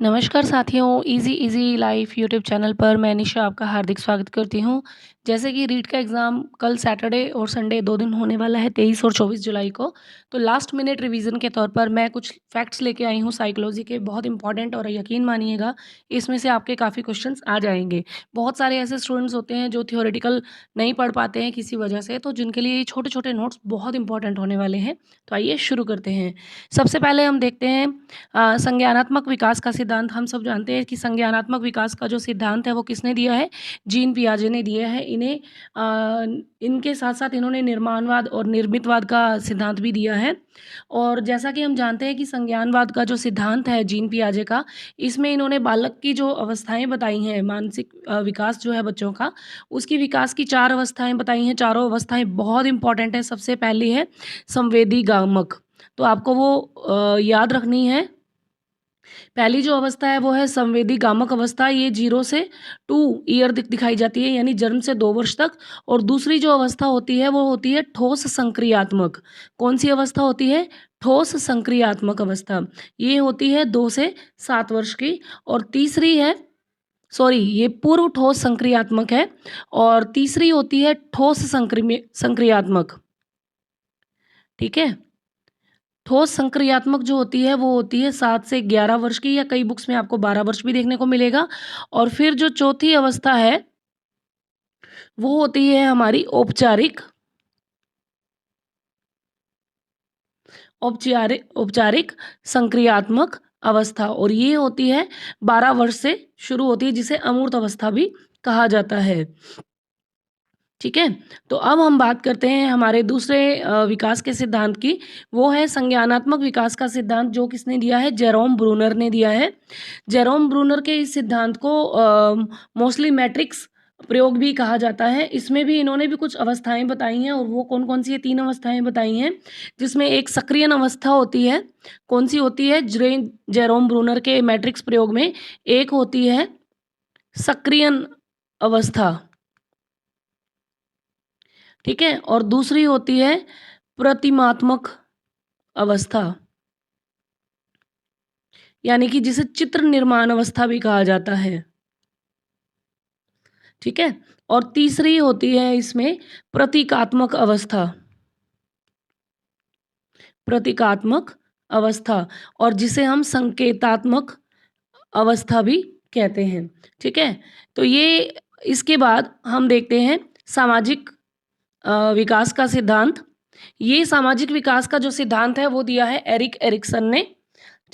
नमस्कार साथियों, easy easy life YouTube channel पर मैं निशा आपका हार्दिक स्वागत करती हूँ। जैसे कि रीट का एग्ज़ाम कल सैटरडे और संडे 2 दिन होने वाला है, 23 और 24 जुलाई को। तो लास्ट मिनट रिवीजन के तौर पर मैं कुछ फैक्ट्स लेके आई हूँ साइकोलॉजी के, बहुत इंपॉर्टेंट, और यकीन मानिएगा इसमें से आपके काफ़ी क्वेश्चंस आ जाएंगे। बहुत सारे ऐसे स्टूडेंट्स होते हैं जो थियोरेटिकल नहीं पढ़ पाते हैं किसी वजह से, तो जिनके लिए ये छोटे छोटे नोट्स बहुत इंपॉर्टेंट होने वाले हैं। तो आइए शुरू करते हैं। सबसे पहले हम देखते हैं संज्ञानात्मक विकास का सिद्धांत। हम सब जानते हैं कि संज्ञानात्मक विकास का जो सिद्धांत है वो किसने दिया है? जीन पियाजे ने दिया है। इन्हें इनके साथ साथ इन्होंने निर्माणवाद और निर्मितवाद का सिद्धांत भी दिया है। और जैसा कि हम जानते हैं कि संज्ञानवाद का जो सिद्धांत है जीन पियाजे का, इसमें इन्होंने बालक की जो अवस्थाएं बताई हैं, मानसिक विकास जो है बच्चों का, उसकी विकास की 4 अवस्थाएं बताई हैं। चारों अवस्थाएं बहुत इंपॉर्टेंट है। सबसे पहली है संवेदी गामक, तो आपको वो याद रखनी है। पहली जो अवस्था है वो है संवेदी गामक अवस्था। ये 0 से 2 ईयर दिखाई जाती है, यानी जन्म से 2 वर्ष तक। और दूसरी जो अवस्था होती है वो होती है ठोस संक्रियात्मक। कौन सी अवस्था होती है? ठोस संक्रियात्मक अवस्था। ये होती है 2 से 7 वर्ष की। और तीसरी है, सॉरी, ये पूर्व ठोस संक्रियात्मक है। और तीसरी होती है ठोस संक्रियात्मक। ठीक है। ठोस संक्रियात्मक जो होती है वो होती है 7 से 11 वर्ष की, या कई बुक्स में आपको 12 वर्ष भी देखने को मिलेगा। और फिर जो चौथी अवस्था है वो होती है हमारी औपचारिक औपचारिक औपचारिक संक्रियात्मक अवस्था। और ये होती है 12 वर्ष से शुरू होती है, जिसे अमूर्त अवस्था भी कहा जाता है। ठीक है। तो अब हम बात करते हैं हमारे दूसरे विकास के सिद्धांत की। वो है संज्ञानात्मक विकास का सिद्धांत, जो किसने दिया है? जेरोम ब्रूनर ने दिया है। जेरोम ब्रूनर के इस सिद्धांत को मोस्टली मैट्रिक्स प्रयोग भी कहा जाता है। इसमें भी इन्होंने भी कुछ अवस्थाएं बताई हैं, और वो कौन कौन सी है? 3 अवस्थाएं बताई हैं, जिसमें एक सक्रियन अवस्था होती है। कौन सी होती है? जेरोम ब्रूनर के मैट्रिक्स प्रयोग में एक होती है सक्रियन अवस्था। ठीक है। और दूसरी होती है प्रतिमात्मक अवस्था, यानी कि जिसे चित्र निर्माण अवस्था भी कहा जाता है। ठीक है। और तीसरी होती है इसमें प्रतीकात्मक अवस्था। प्रतीकात्मक अवस्था, और जिसे हम संकेतात्मक अवस्था भी कहते हैं। ठीक है। तो ये, इसके बाद हम देखते हैं सामाजिक विकास का सिद्धांत। ये सामाजिक विकास का जो सिद्धांत है वो दिया है एरिक एरिक्सन ने।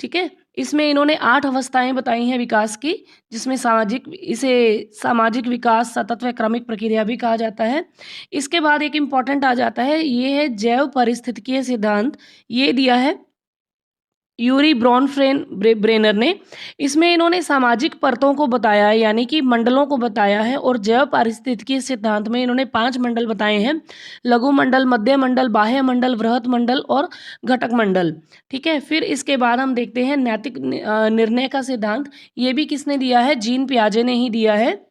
ठीक है। इसमें इन्होंने 8 अवस्थाएं बताई हैं विकास की, जिसमें इसे सामाजिक विकास सतत व क्रमिक प्रक्रिया भी कहा जाता है। इसके बाद एक इम्पॉर्टेंट आ जाता है, ये है जैव पारिस्थितिकीय सिद्धांत। ये दिया है यूरी ब्रेनर ने। इसमें इन्होंने सामाजिक परतों को बताया है, यानी कि मंडलों को बताया है। और जैव पारिस्थितिकी सिद्धांत में इन्होंने 5 मंडल बताए हैं: लघु मंडल, मध्य मंडल, बाह्य मंडल, वृहत मंडल और घटक मंडल। ठीक है। फिर इसके बाद हम देखते हैं नैतिक निर्णय का सिद्धांत। ये भी किसने दिया है? जीन पियाजे ने ही दिया है।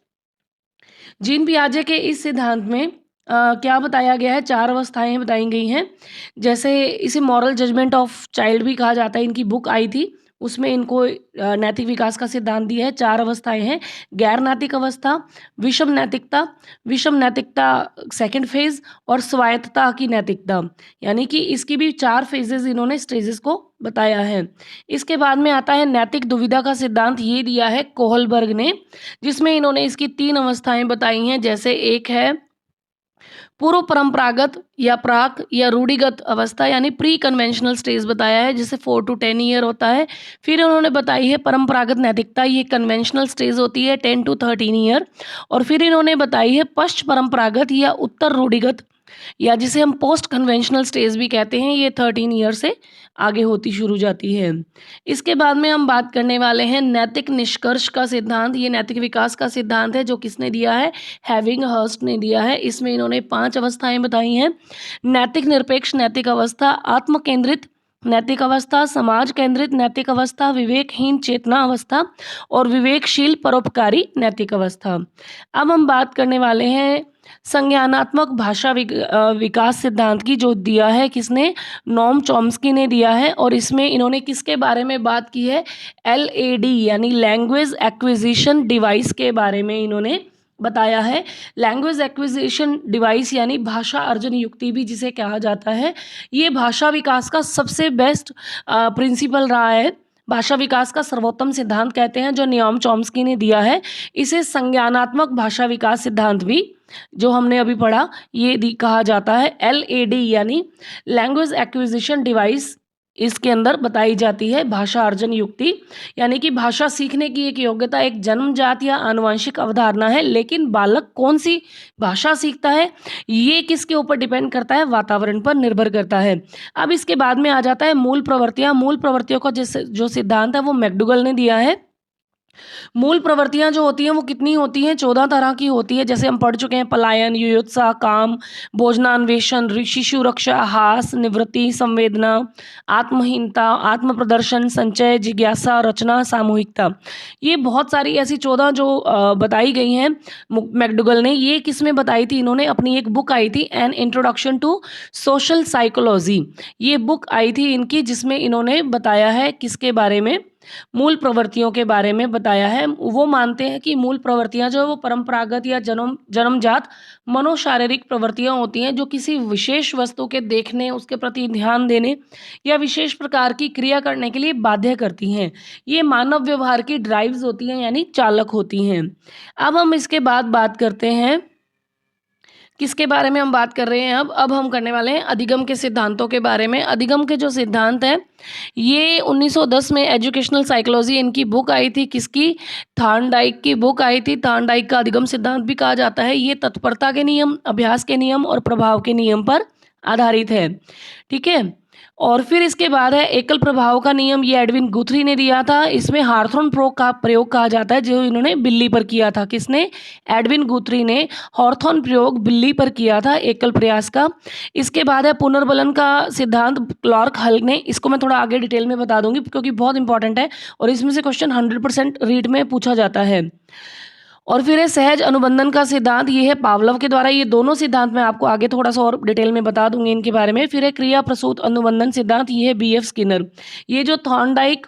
जीन पियाजे के इस सिद्धांत में क्या बताया गया है? 4 अवस्थाएं बताई गई हैं। जैसे इसे मॉरल जजमेंट ऑफ चाइल्ड भी कहा जाता है, इनकी बुक आई थी, उसमें इनको नैतिक विकास का सिद्धांत दिया है। 4 अवस्थाएं हैं: गैर नैतिक अवस्था, विषम नैतिकता सेकंड फेज, और स्वायत्तता की नैतिकता। यानी कि इसकी भी 4 फेजेस इन्होंने, स्टेजेस को बताया है। इसके बाद में आता है नैतिक दुविधा का सिद्धांत। ये दिया है कोहलबर्ग ने, जिसमें इन्होंने इसकी 3 अवस्थाएं बताई हैं। जैसे एक है पूर्व परंपरागत या प्राक या रूढ़िगत अवस्था, यानी प्री कन्वेंशनल स्टेज बताया है, जिसे 4 to 10 ईयर होता है। फिर उन्होंने बताई है परंपरागत नैतिकता, ये कन्वेंशनल स्टेज होती है 10 to 13 ईयर। और फिर इन्होंने बताई है पश्च परंपरागत या उत्तर रूढ़िगत, या जिसे हम पोस्ट कन्वेंशनल स्टेज भी कहते हैं, ये 13 ईयर से आगे होती शुरू जाती है। इसके बाद में हम बात करने वाले हैं नैतिक निष्कर्ष का सिद्धांत। ये नैतिक विकास का सिद्धांत है, जो किसने दिया है? हैविंग हर्स्ट ने दिया है। इसमें इन्होंने 5 अवस्थाएं बताई हैं: नैतिक निरपेक्ष नैतिक अवस्था, आत्म केंद्रित नैतिक अवस्था, समाज केंद्रित नैतिक अवस्था, विवेकहीन चेतना अवस्था और विवेकशील परोपकारी नैतिक अवस्था। अब हम बात करने वाले हैं संज्ञानात्मक भाषा विकास सिद्धांत की जो दिया है किसने, नोम चॉम्स्की ने दिया है। और इसमें इन्होंने किसके बारे में बात की है, LAD यानी लैंग्वेज एक्विजिशन डिवाइस के बारे में इन्होंने बताया है। लैंग्वेज एक्विजिशन डिवाइस यानी भाषा अर्जन युक्ति भी जिसे कहा जाता है, ये भाषा विकास का सबसे बेस्ट प्रिंसिपल रहा है, भाषा विकास का सर्वोत्तम सिद्धांत कहते हैं जो नियोम चॉम्स्की ने दिया है। इसे संज्ञानात्मक भाषा विकास सिद्धांत भी जो हमने अभी पढ़ा ये कहा जाता है। LAD यानी लैंग्वेज एक्विजिशन डिवाइस, इसके अंदर बताई जाती है भाषा अर्जन युक्ति, यानी कि भाषा सीखने की एक योग्यता एक जन्मजात या आनुवंशिक अवधारणा है, लेकिन बालक कौन सी भाषा सीखता है ये किसके ऊपर डिपेंड करता है, वातावरण पर निर्भर करता है। अब इसके बाद में आ जाता है मूल प्रवृत्तियां। मूल प्रवृत्तियों का जो सिद्धांत है वो मैकडूगल ने दिया है। मूल प्रवृत्तियां जो होती हैं वो कितनी होती हैं, 14 तरह की होती है। जैसे हम पढ़ चुके हैं, पलायन, युयुत्सा, काम, भोजनान्वेषण, शिशु रक्षा, हास, निवृत्ति, संवेदना, आत्महीनता, आत्म प्रदर्शन, संचय, जिज्ञासा, रचना, सामूहिकता। ये बहुत सारी ऐसी 14 जो बताई गई हैं मैकडूगल ने। ये किस में बताई थी, इन्होंने अपनी एक बुक आई थी an introduction to social psychology, ये बुक आई थी इनकी, जिसमें इन्होंने बताया है किसके बारे में, मूल प्रवृत्तियों के बारे में बताया है। वो मानते हैं कि मूल प्रवृत्तियां जो है वो परंपरागत या जन्मजात मनोशारीरिक प्रवृत्तियां होती हैं जो किसी विशेष वस्तु के देखने, उसके प्रति ध्यान देने या विशेष प्रकार की क्रिया करने के लिए बाध्य करती हैं। ये मानव व्यवहार की ड्राइव्स होती हैं यानी चालक होती हैं। अब हम इसके बाद बात करते हैं किसके बारे में हम बात कर रहे हैं, अब हम करने वाले हैं अधिगम के सिद्धांतों के बारे में। अधिगम के जो सिद्धांत हैं ये 1910 में एजुकेशनल साइकोलॉजी इनकी बुक आई थी, किसकी, थॉर्नडाइक की बुक आई थी। थॉर्नडाइक का अधिगम सिद्धांत भी कहा जाता है। ये तत्परता के नियम, अभ्यास के नियम और प्रभाव के नियम पर आधारित है, ठीक है। और फिर इसके बाद है एकल प्रभाव का नियम, ये एडविन गुथरी ने दिया था। इसमें हार्थोन प्रयोग कहा जाता है जो इन्होंने बिल्ली पर किया था। किसने, एडविन गुथरी ने हॉर्थोन प्रयोग बिल्ली पर किया था एकल प्रयास का। इसके बाद है पुनर्बलन का सिद्धांत, क्लार्क हल ने। इसको मैं थोड़ा आगे डिटेल में बता दूंगी क्योंकि बहुत इंपॉर्टेंट है और इसमें से क्वेश्चन 100% रीड में पूछा जाता है। और फिर है सहज अनुबंधन का सिद्धांत, ये है पावलोव के द्वारा। ये दोनों सिद्धांत मैं आपको आगे थोड़ा सा और डिटेल में बता दूंगी इनके बारे में। फिर है क्रिया प्रसूत अनुबंधन सिद्धांत, ये है BF स्किनर। ये जो थॉर्नडाइक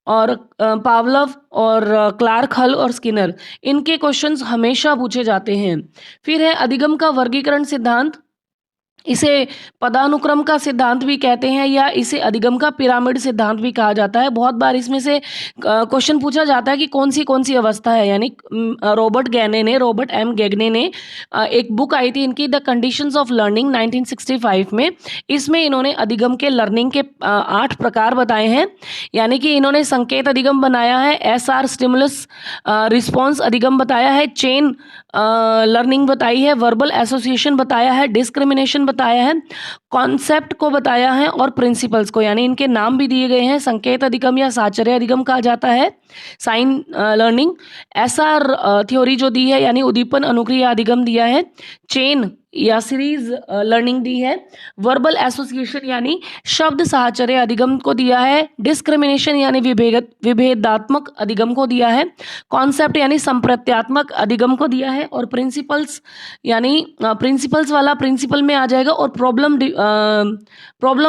और पावलोव और क्लार्क हल और स्किनर, इनके क्वेश्चंस हमेशा पूछे जाते हैं। फिर है अधिगम का वर्गीकरण सिद्धांत, इसे पदानुक्रम का सिद्धांत भी कहते हैं या इसे अधिगम का पिरामिड सिद्धांत भी कहा जाता है। बहुत बार इसमें से क्वेश्चन पूछा जाता है कि कौन सी अवस्था है, यानी रॉबर्ट M गैगने ने एक बुक आई थी इनकी, द कंडीशंस ऑफ लर्निंग 1965 में। इसमें इन्होंने अधिगम के लर्निंग के 8 प्रकार बताए हैं, यानी कि इन्होंने संकेत अधिगम बनाया है, SR स्टिमुलस रिस्पॉन्स अधिगम बताया है, चेन लर्निंग बताई है, वर्बल एसोसिएशन बताया है, डिस्क्रिमिनेशन बताया है, कॉन्सेप्ट को बताया है और प्रिंसिपल्स को, यानी इनके नाम भी दिए गए हैं। संकेत अधिगम या साचर्य अधिगम कहा जाता है, साइन लर्निंग। SR थ्योरी जो दी है यानी उद्दीपन अनुक्रिया अधिगम दिया है, चेन या सीरीज लर्निंग दी है, वर्बल एसोसिएशन यानी शब्द साहचर्य अधिगम को दिया है, डिस्क्रिमिनेशन यानी विभेदात्मक अधिगम को दिया है, कॉन्सेप्ट यानी संप्रत्यात्मक अधिगम को दिया है, और प्रिंसिपल्स यानी प्रिंसिपल्स वाला प्रिंसिपल में आ जाएगा, और प्रॉब्लम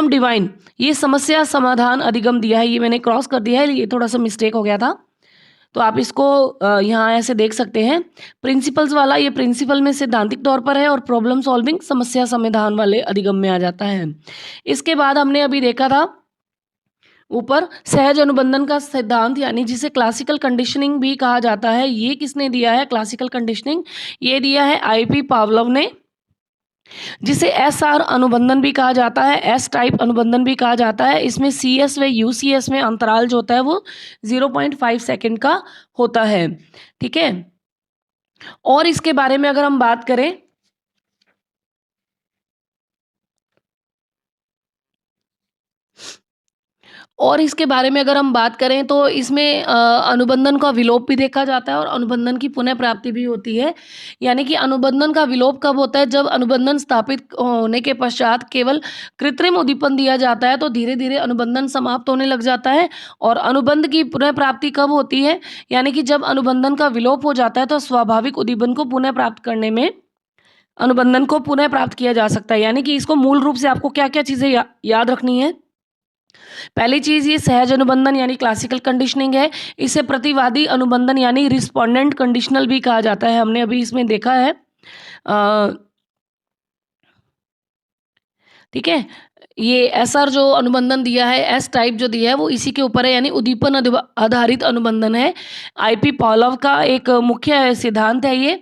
डिवाइन ये समस्या समाधान अधिगम दिया है। ये मैंने क्रॉस कर दिया है, ये थोड़ा सा मिस्टेक हो गया था, तो आप इसको यहाँ ऐसे देख सकते हैं। प्रिंसिपल्स वाला ये प्रिंसिपल में सैद्धांतिक तौर पर है और प्रॉब्लम सॉल्विंग समस्या समाधान वाले अधिगम में आ जाता है। इसके बाद हमने अभी देखा था ऊपर सहज अनुबंधन का सिद्धांत, यानी जिसे क्लासिकल कंडीशनिंग भी कहा जाता है। ये किसने दिया है क्लासिकल कंडीशनिंग, ये दिया है IP पावलोव ने, जिसे SR अनुबंधन भी कहा जाता है, S टाइप अनुबंधन भी कहा जाता है। इसमें CS व UCS में अंतराल जो होता है वो 0.5 सेकेंड का होता है, ठीक है। और इसके बारे में अगर हम बात करें तो इसमें अनुबंधन का विलोप भी देखा जाता है और अनुबंधन की पुनः प्राप्ति भी होती है। यानी कि अनुबंधन का विलोप कब होता है, जब अनुबंधन स्थापित होने के पश्चात केवल कृत्रिम उद्दीपन दिया जाता है तो धीरे धीरे अनुबंधन समाप्त होने लग जाता है। और अनुबंध की पुनः प्राप्ति कब होती है, यानी कि जब अनुबंधन का विलोप हो जाता है तो स्वाभाविक उद्दीपन को पुनः प्राप्त करने में अनुबंधन को पुनः प्राप्त किया जा सकता है। यानी कि इसको मूल रूप से आपको क्या-क्या चीज़ें याद रखनी है। पहली चीज़ ये सहज अनुबंधन यानी क्लासिकल कंडीशनिंग है। इसे प्रतिवादी अनुबंधन यानी रिस्पोंडेंट कंडीशनल भी कहा जाता है। हमने अभी इसमें देखा है। ठीक है? ये एसआर जो अनुबंधन दिया है, एस टाइप जो दिया है वो इसी के ऊपर है, यानी उद्दीपन आधारित अनुबंधन है। आईपी पॉलव का एक मुख्य सिद्धांत है ये।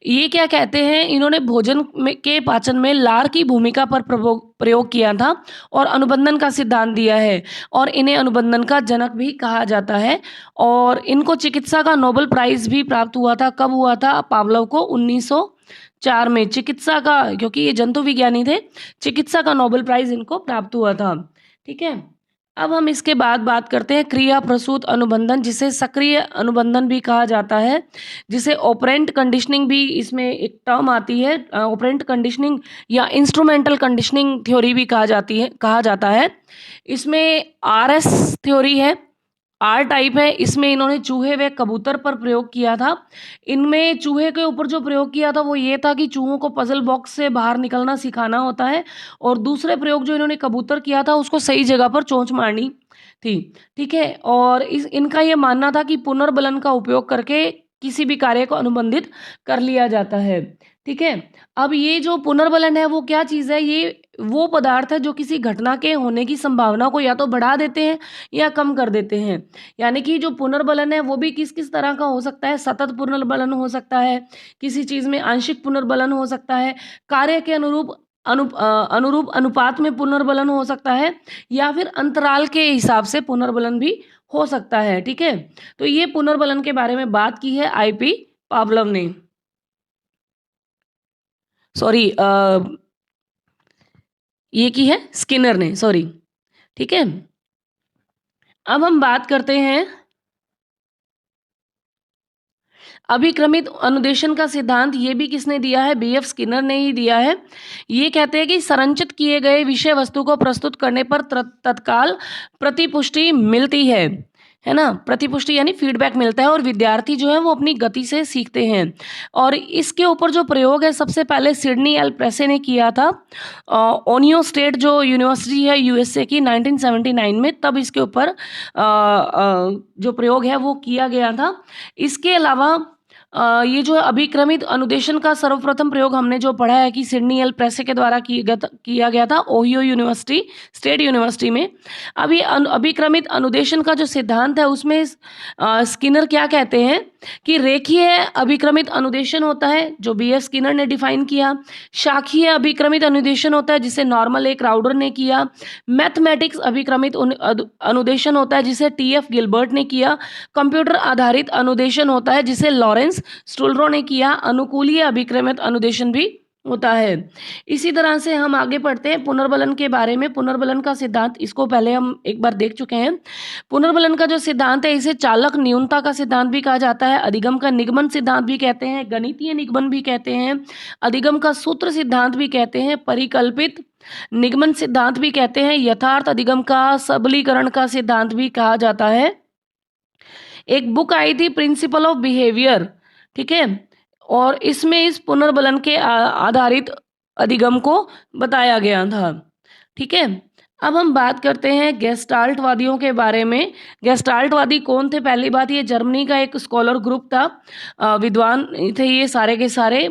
ये क्या कहते हैं, इन्होंने भोजन के पाचन में लार की भूमिका पर प्रयोग किया था और अनुबंधन का सिद्धांत दिया है, और इन्हें अनुबंधन का जनक भी कहा जाता है। और इनको चिकित्सा का नोबेल प्राइज़ भी प्राप्त हुआ था। कब हुआ था? पावलोव को 1904 में चिकित्सा का, क्योंकि ये जंतु विज्ञानी थे, चिकित्सा का नोबेल प्राइज़ इनको प्राप्त हुआ था। ठीक है? अब हम इसके बाद बात करते हैं क्रिया प्रसूत अनुबंधन, जिसे सक्रिय अनुबंधन भी कहा जाता है, जिसे ऑपरेंट कंडीशनिंग भी इसमें एक टर्म आती है। ऑपरेंट कंडीशनिंग या इंस्ट्रूमेंटल कंडीशनिंग थ्योरी भी कहा जाता है। इसमें आरएस थ्योरी है, आर टाइप है। इसमें इन्होंने चूहे व कबूतर पर प्रयोग किया था। इनमें चूहे के ऊपर जो प्रयोग किया था वो ये था कि चूहों को पजल बॉक्स से बाहर निकलना सिखाना होता है, और दूसरे प्रयोग जो इन्होंने कबूतर किया था उसको सही जगह पर चोंच मारनी थी। ठीक है? और इनका ये मानना था कि पुनर्बलन का उपयोग करके किसी भी कार्य को अनुबंधित कर लिया जाता है। ठीक है? अब ये जो पुनर्बलन है वो क्या चीज़ है? ये वो पदार्थ है जो किसी घटना के होने की संभावना को या तो बढ़ा देते हैं या कम कर देते हैं। यानी कि जो पुनर्बलन है वो भी किस-किस तरह का हो सकता है? सतत पुनर्बलन हो सकता है, किसी चीज़ में आंशिक पुनर्बलन हो सकता है, कार्य के अनुरूप अनुपात में पुनर्बलन हो सकता है, या फिर अंतराल के हिसाब से पुनर्बलन भी हो सकता है। ठीक है? तो ये पुनर्बलन के बारे में बात की है आईपी पावलोव ने। सॉरी, ये की है स्किनर ने, सॉरी। ठीक है? अब हम बात करते हैं अभिक्रमित अनुदेशन का सिद्धांत। ये भी किसने दिया है? बीएफ स्किनर ने ही दिया है। ये कहते हैं कि संरचित किए गए विषय वस्तु को प्रस्तुत करने पर तत्काल प्रतिपुष्टि मिलती है ना? प्रतिपुष्टि यानी फीडबैक मिलता है, और विद्यार्थी जो है वो अपनी गति से सीखते हैं। और इसके ऊपर जो प्रयोग है सबसे पहले सिडनी एल प्रेसे ने किया था। ओनियो स्टेट जो यूनिवर्सिटी है यूएसए की, 1979 में, तब इसके ऊपर जो प्रयोग है वो किया गया था। इसके अलावा ये जो अभिक्रमित अनुदेशन का सर्वप्रथम प्रयोग हमने जो पढ़ा है कि सिडनी एल प्रेसे के द्वारा किया गया था ओहियो यूनिवर्सिटी, स्टेट यूनिवर्सिटी में। अब ये अभिक्रमित अनुदेशन का जो सिद्धांत है उसमें स्किनर क्या कहते हैं कि रेखीय अभिक्रमित अनुदेशन होता है जो बीएफ स्किनर ने डिफाइन किया। शाखीय अभिक्रमित अनुदेशन होता है जिसे नॉर्मल ए क्राउडर ने किया। मैथमेटिक्स अभिक्रमित अनुदेशन होता है जिसे टीएफ गिलबर्ट ने किया। कंप्यूटर आधारित अनुदेशन होता है जिसे लॉरेंस स्टुलरो ने किया। अनुकूलीय अभिक्रमित अनुदेशन भी होता है। इसी तरह से हम आगे पढ़ते हैं पुनर्बलन के बारे में। पुनर्बलन का सिद्धांत, इसको पहले हम एक बार देख चुके हैं। पुनर्बलन का जो सिद्धांत है इसे चालक न्यूनता का सिद्धांत भी कहा जाता है, अधिगम का निगमन सिद्धांत भी कहते हैं, गणितीय निगमन भी कहते हैं, अधिगम का सूत्र सिद्धांत भी कहते हैं, परिकल्पित निगमन सिद्धांत भी कहते हैं, यथार्थ अधिगम का सबलीकरण का सिद्धांत भी कहा जाता है। एक बुक आई थी प्रिंसिपल ऑफ बिहेवियर, ठीक है, और इसमें इस पुनर्बलन के आधारित अधिगम को बताया गया था। ठीक है? अब हम बात करते हैं गेस्टाल्टवादियों के बारे में। गेस्टाल्टवादी कौन थे? पहली बात, ये जर्मनी का एक स्कॉलर ग्रुप था, विद्वान थे ये सारे के सारे,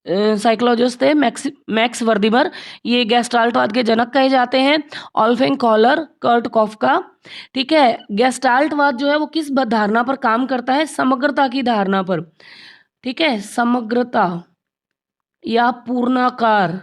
साइकोलॉजिस्ट थे। मैक्स वर्दिमर ये गेस्टाल्टवाद के जनक कहे जाते हैं। ऑल्फेंग कॉलर, कर्ट कॉफका। ठीक है? गेस्टाल्टवाद जो है वो किस धारणा पर काम करता है? समग्रता की धारणा पर। ठीक है? समग्रता या पूर्णाकार,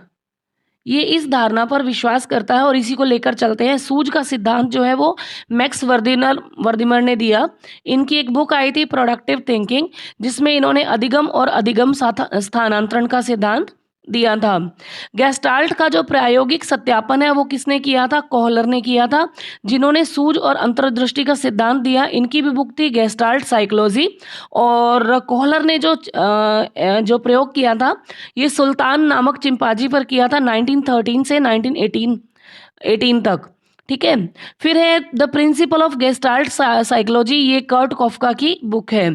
ये इस धारणा पर विश्वास करता है और इसी को लेकर चलते हैं। सूझ का सिद्धांत जो है वो मैक्स वर्दिमर ने दिया। इनकी एक बुक आई थी प्रोडक्टिव थिंकिंग, जिसमें इन्होंने अधिगम और अधिगम स्थानांतरण का सिद्धांत दिया था। गेस्टाल्ट का जो प्रायोगिक सत्यापन है वो किसने किया था? कोहलर ने किया था, जिन्होंने सूझ और अंतर्दृष्टि का सिद्धांत दिया। इनकी भी बुक थी गेस्टाल्ट साइकोलॉजी, और कोहलर ने जो प्रयोग किया था ये सुल्तान नामक चिंपांजी पर किया था 1913 से 1918 तक। ठीक है। फिर है the principle of gestalt psychology, ये कर्ट कॉफका की बुक है।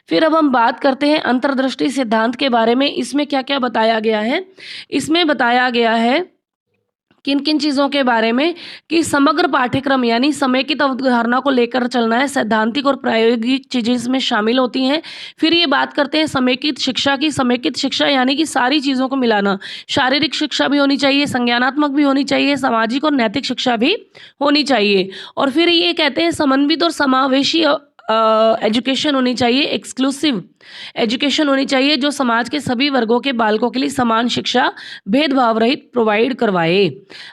फिर अब हम बात करते हैं अंतर्दृष्टि सिद्धांत के बारे में। इसमें क्या क्या बताया गया है? इसमें बताया गया है किन किन चीज़ों के बारे में कि समग्र पाठ्यक्रम यानी समेकित अवधारणा को लेकर चलना है, सैद्धांतिक और प्रायोगिक चीज़ें इसमें शामिल होती हैं। फिर ये बात करते हैं समेकित शिक्षा की। समेकित शिक्षा यानी कि सारी चीज़ों को मिलाना, शारीरिक शिक्षा भी होनी चाहिए, संज्ञानात्मक भी होनी चाहिए, सामाजिक और नैतिक शिक्षा भी होनी चाहिए। और फिर ये कहते हैं समन्वित और समावेशी एजुकेशन होनी चाहिए, एक्सक्लूसिव एजुकेशन होनी चाहिए जो समाज के सभी वर्गों के बालकों के लिए समान शिक्षा भेदभाव रहित प्रोवाइड करवाए।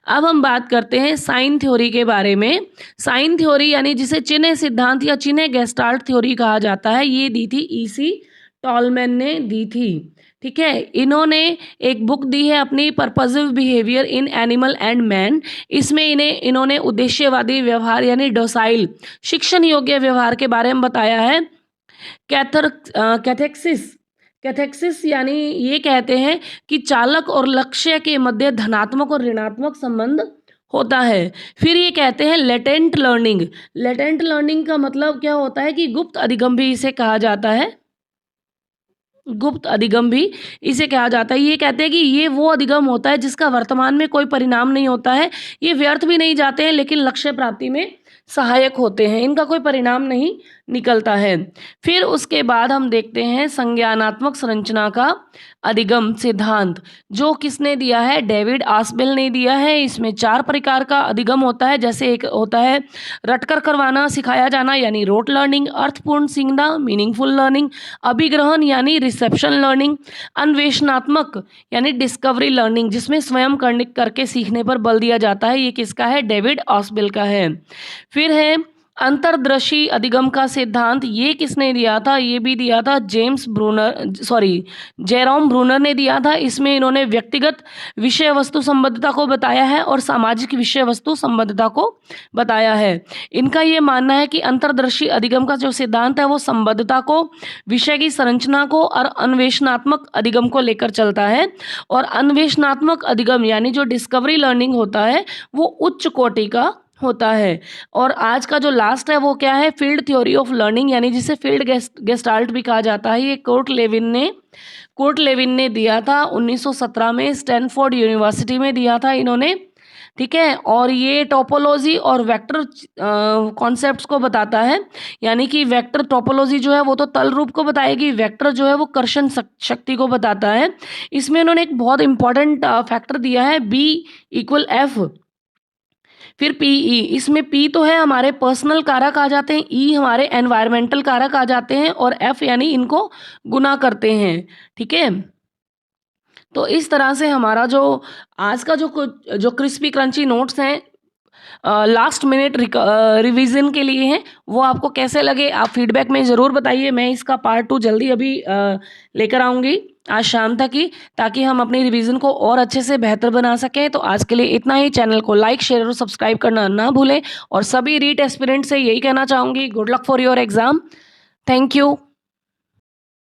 अब हम बात करते हैं साइन थ्योरी के बारे में। साइन थ्योरी यानी जिसे चिन्ह सिद्धांत या चिन्ह गेस्टाल्ट थ्योरी कहा जाता है, ये दी थी ईसी टॉलमैन ने दी थी। ठीक है, इन्होंने एक बुक दी है अपनी, purposive behaviour in animal and man. इसमें इन्होंने उद्देश्यवादी व्यवहार यानी डोसाइल शिक्षण योग्य व्यवहार के बारे में बताया है। कैथेक्सिस यानी ये कहते हैं कि चालक और लक्ष्य के मध्य धनात्मक और ऋणात्मक संबंध होता है। फिर ये कहते हैं लेटेंट लर्निंग। लेटेंट लर्निंग का मतलब क्या होता है कि गुप्त अधिगम भी इसे कहा जाता है। गुप्त अधिगम भी इसे कहा जाता है। ये कहते हैं कि ये वो अधिगम होता है जिसका वर्तमान में कोई परिणाम नहीं होता है, ये व्यर्थ भी नहीं जाते हैं लेकिन लक्ष्य प्राप्ति में सहायक होते हैं, इनका कोई परिणाम नहीं निकलता है। फिर उसके बाद हम देखते हैं संज्ञानात्मक संरचना का अधिगम सिद्धांत, जो किसने दिया है? डेविड आसबेल ने दिया है। इसमें 4 प्रकार का अधिगम होता है, जैसे एक होता है रटकर करवाना, सिखाया जाना यानी रोट लर्निंग, अर्थपूर्ण सीखना मीनिंगफुल लर्निंग, अभिग्रहण यानी रिसेप्शन लर्निंग, अन्वेषणात्मक यानी डिस्कवरी लर्निंग जिसमें स्वयं करके सीखने पर बल दिया जाता है। ये किसका है? डेविड आसबेल का है। फिर है अंतर्दृष्टि अधिगम का सिद्धांत, ये किसने दिया था? ये भी दिया था जेरोम ब्रूनर ने दिया था। इसमें इन्होंने व्यक्तिगत विषय वस्तु संबद्धता को बताया है और सामाजिक विषय वस्तु संबद्धता को बताया है। इनका ये मानना है कि अंतर्दृष्टि अधिगम का जो सिद्धांत है वो संबद्धता को, विषय की संरचना को और अन्वेषणात्मक अधिगम को लेकर चलता है। और अन्वेषणात्मक अधिगम यानी जो डिस्कवरी लर्निंग होता है वो उच्च कोटि का होता है। और आज का जो लास्ट है वो क्या है? फील्ड थ्योरी ऑफ लर्निंग यानी जिसे फील्ड गेस्टाल्ट भी कहा जाता है। ये कोर्ट लेविन ने दिया था 1917 में, स्टैनफोर्ड यूनिवर्सिटी में दिया था इन्होंने। ठीक है, और ये टोपोलॉजी और वेक्टर कॉन्सेप्ट्स को बताता है, यानी कि वेक्टर टोपोलॉजी जो है वो तो तल रूप को बताएगी, वेक्टर जो है वो कर्षण शक्ति को बताता है। इसमें उन्होंने एक बहुत इंपॉर्टेंट फैक्टर दिया है B=F। फिर पीई, इसमें पी तो है हमारे पर्सनल कारक आ जाते हैं, ई हमारे एनवायरमेंटल कारक आ जाते हैं और एफ यानी इनको गुना करते हैं। ठीक है, तो इस तरह से हमारा जो आज का जो क्रिस्पी क्रंची नोट्स हैं लास्ट मिनट रिवीजन के लिए हैं, वो आपको कैसे लगे आप फीडबैक में ज़रूर बताइए। मैं इसका पार्ट 2 जल्दी अभी लेकर आऊँगी आज शाम तक ही, ताकि हम अपनी रिवीजन को और अच्छे से बेहतर बना सकें। तो आज के लिए इतना ही। चैनल को लाइक, शेयर और सब्सक्राइब करना ना भूलें। और सभी रीट एस्पिरेंट से यही कहना चाहूँगी, good luck for your exam. Thank you.